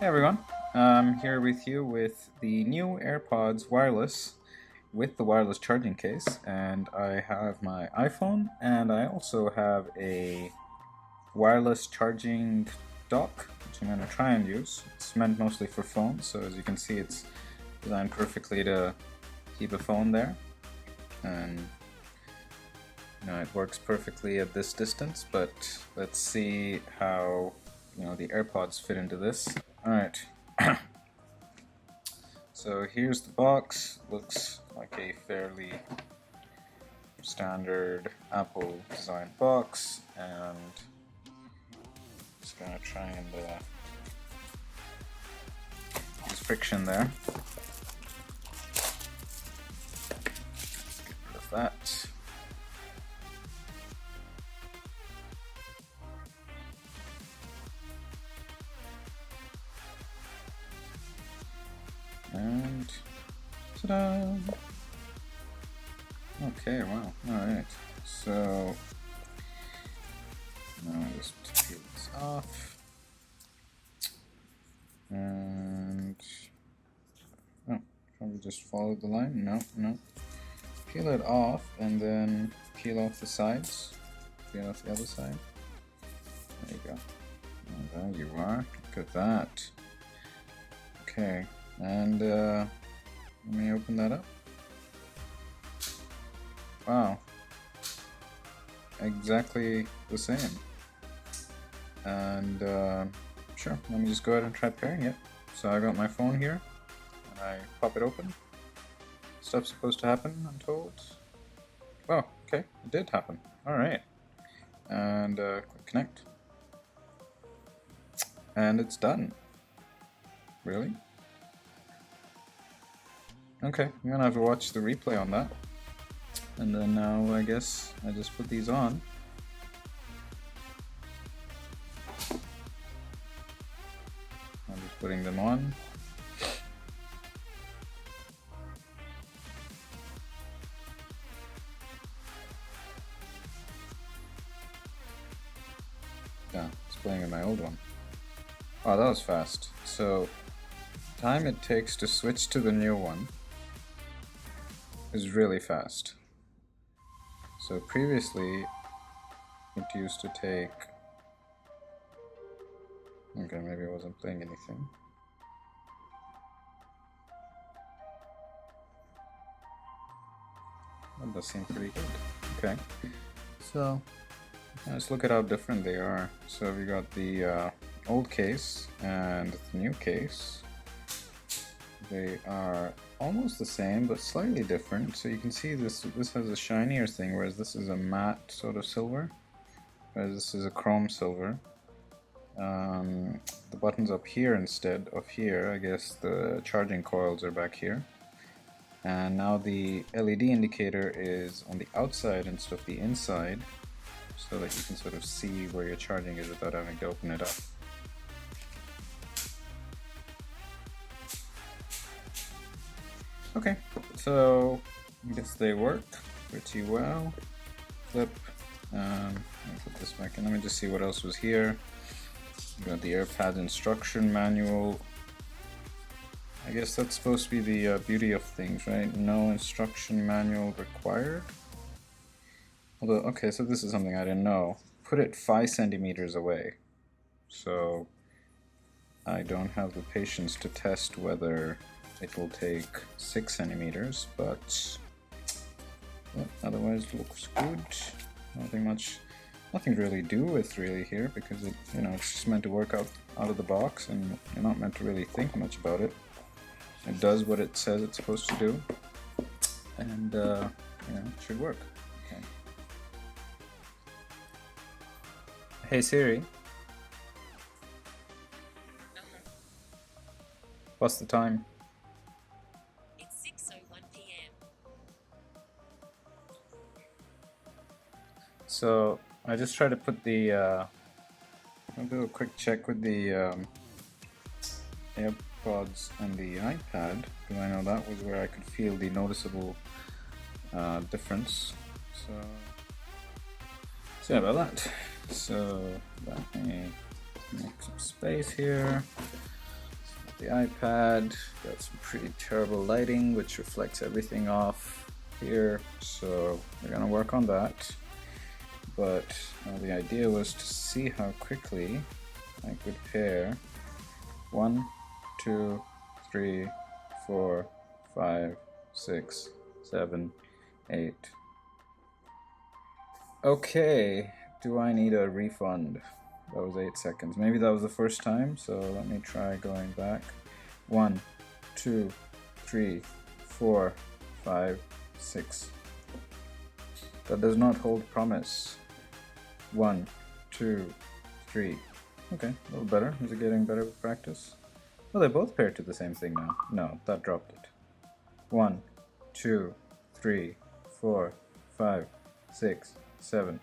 Hey everyone, I'm here with you with the new AirPods wireless with the wireless charging case, and I have my iPhone and I also have a wireless charging dock which I'm going to try and use. It's meant mostly for phones, so as you can see it's designed perfectly to keep a phone there, and it works perfectly at this distance, but let's see how the AirPods fit into this. Alright. So here's the box. Looks like a fairly standard Apple design box, and just gonna try and use friction there. Get rid of that. And ta-da! Okay, wow. Alright, so now I just peel this off. And probably just follow the line. No. Peel it off and then peel off the sides. Peel off the other side. There you go. Oh, there you are. Look at that. Okay, and let me open that up. Wow. Exactly the same. And sure, let me just go ahead and try pairing it. So I got my phone here, and I pop it open. Stuff's supposed to happen, I'm told. Oh, okay, it did happen. Alright. And click connect. And it's done. Really? Okay, I'm gonna have to watch the replay on that. And then now I guess I just put these on. I'm just putting them on. Yeah, it's playing in my old one. Oh, that was fast. So, time it takes to switch to the new one is really fast. So previously, it used to take... Okay, maybe I wasn't playing anything. That does seem pretty good. Okay, so let's look at how different they are. So we got the old case and the new case. They are almost the same, but slightly different. So you can see this has a shinier thing, whereas this is a matte sort of silver, whereas this is a chrome silver. The button's up here instead of here. I guess the charging coils are back here. And now the LED indicator is on the outside instead of the inside, so that you can sort of see where your charging is without having to open it up. Okay, so I guess they work pretty well. Flip. Let me put this back in. Let me just see what else was here. We got the AirPods instruction manual. I guess that's supposed to be the beauty of things, right? No instruction manual required. Although, okay, so this is something I didn't know. Put it 5 centimeters away. So I don't have the patience to test whether it will take 6 centimeters, but yeah, otherwise it looks good. Nothing to really do with really here, because it's just meant to work out of the box, and you're not meant to really think much about it. It does what it says it's supposed to do, and it should work. Okay. Hey Siri. What's the time? It's 6:01 p.m. So I just try to put the I'll do a quick check with the AirPods and the iPad, because I know that was where I could feel the noticeable difference. So yeah, about that. So let me make some space here. the iPad. Got some pretty terrible lighting, which reflects everything off here. So we're gonna work on that. But the idea was to see how quickly I could pair 1, 2, 3, 4, 5, 6, 7, 8. Okay, do I need a refund? That was 8 seconds. Maybe that was the first time, so let me try going back. 1, 2, 3, 4, 5, 6. That does not hold promise. 1, 2, 3. Okay, a little better. Is it getting better with practice? Well, they both pair to the same thing now. No, that dropped it. 1, 2, 3, 4, 5, 6, 7.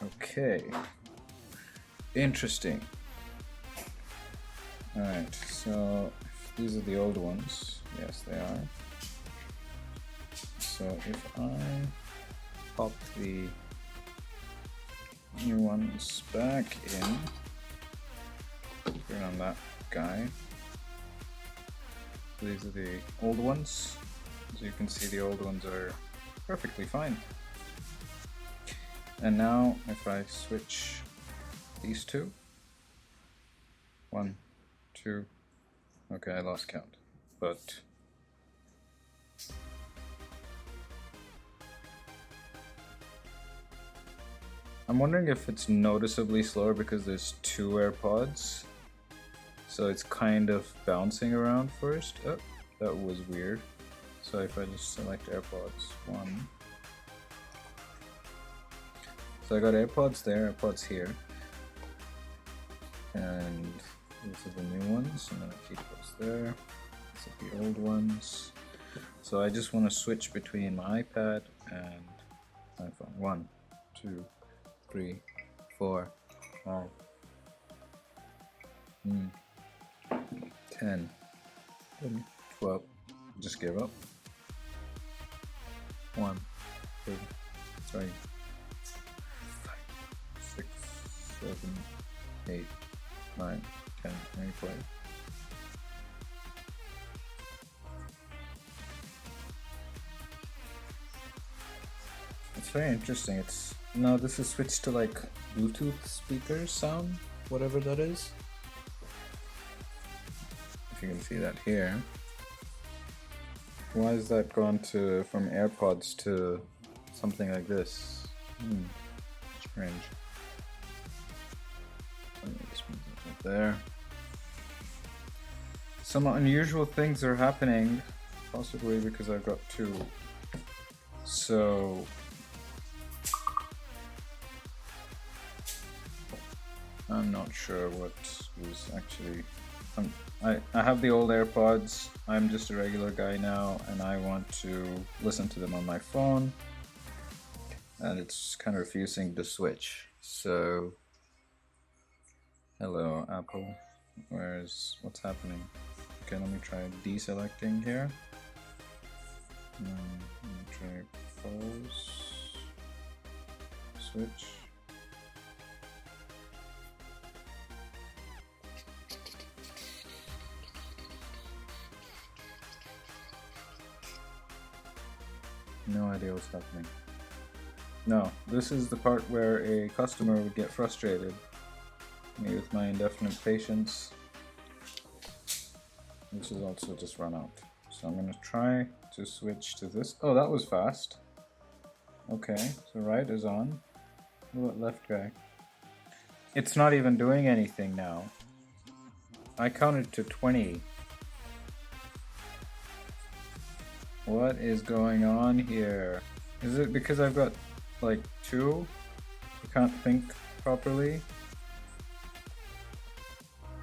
Okay. Interesting. Alright, so these are the old ones. Yes, they are. So if I pop the new ones back in, turn on that guy. So these are the old ones. As you can see, the old ones are perfectly fine. And now if I switch these two, 1, 2, okay, I lost count, but I'm wondering if it's noticeably slower because there's 2 AirPods, so it's kind of bouncing around first. Oh, that was weird. So if I just select AirPods 1, so I got AirPods there, AirPods here, and these are the new ones. I'm gonna keep those there. These are the old ones. So I just want to switch between my iPad and iPhone. 1, 2, 3, 4, 5, 10, 11, 12. Just give up. 1, 2, 3, 5, 6, 7, 8, 9, 10. Replay. It's very interesting. It's no, this is switched to like Bluetooth speakers sound, whatever that is. If you can see that here. Why is that gone to from AirPods to something like this? Strange. Let me just move it up there. Some unusual things are happening, possibly because I've got 2. So I'm not sure what was actually. I have the old AirPods. I'm just a regular guy now, and I want to listen to them on my phone, and it's kind of refusing to switch. So, hello Apple. What's happening? Okay, let me try deselecting here. Let me try pause. Switch. No idea what's happening. No, this is the part where a customer would get frustrated. Me with my indefinite patience. This is also just run out. So I'm gonna try to switch to this. Oh, that was fast. Okay, so right is on. What left guy? It's not even doing anything now. I counted to 20. What is going on here? Is it because I've got like 2? I can't think properly.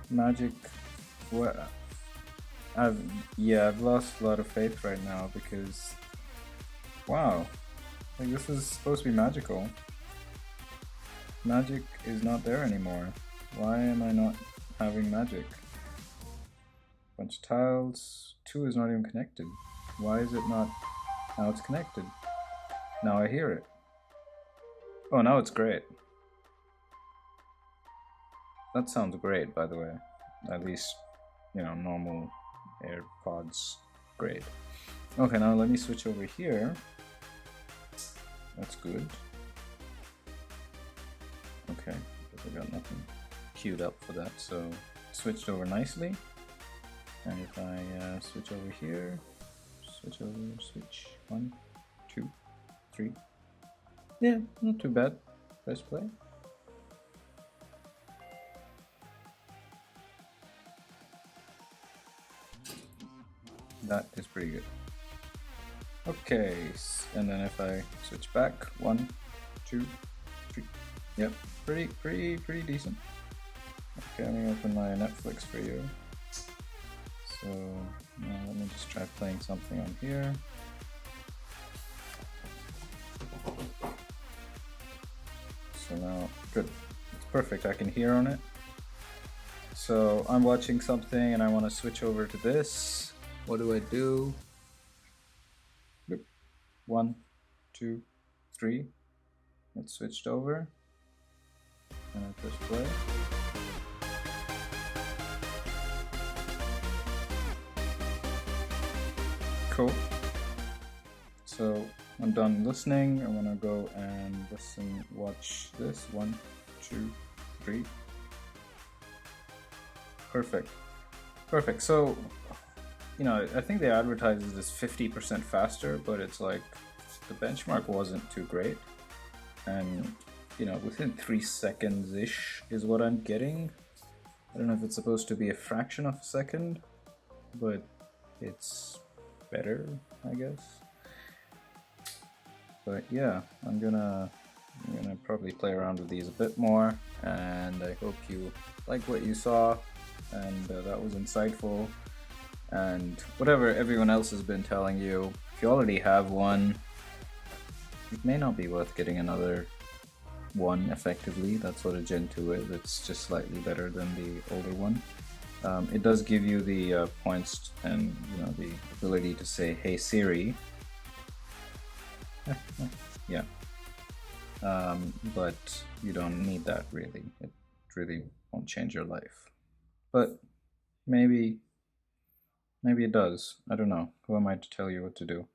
Magic. What? I've lost a lot of faith right now because wow. Like this is supposed to be magical. Magic is not there anymore. Why am I not having magic? Bunch of tiles. 2 is not even connected. Why is it not? Now it's connected. Now I hear it. Oh, now it's great. That sounds great, by the way. At least, you know, normal AirPods grade. Okay, now let me switch over here. That's good. Okay, because I got nothing queued up for that, so switched over nicely. And if I switch over here, switch over, switch 1, 2, 3. Yeah, not too bad. Press play. That is pretty good. Okay, and then if I switch back, 1, 2, 3. Yep, pretty decent. Okay, let me open my Netflix for you. So now let me just try playing something on here. So now, good, it's perfect, I can hear on it. So I'm watching something and I want to switch over to this. What do I do? 1, 2, 3. It switched over. And I press play. Cool. So I'm done listening. I want to go and listen, watch this. 1, 2, 3. Perfect. Perfect. So, you know, I think they advertise it as 50% faster, but it's like the benchmark wasn't too great. And, you know, within 3 seconds ish is what I'm getting. I don't know if it's supposed to be a fraction of a second, but it's better, I guess. But yeah, I'm gonna probably play around with these a bit more, and I hope you like what you saw, and that was insightful. And whatever everyone else has been telling you, if you already have one, it may not be worth getting another one effectively. That's what a Gen 2 is. It's just slightly better than the older one. It does give you the points and, you know, the ability to say, "Hey Siri." Yeah. But you don't need that really. It really won't change your life. But maybe it does. I don't know. Who am I to tell you what to do?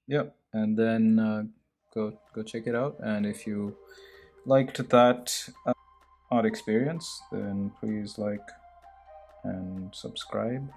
Yep. And then go check it out. And if you liked that odd experience, then please like and subscribe.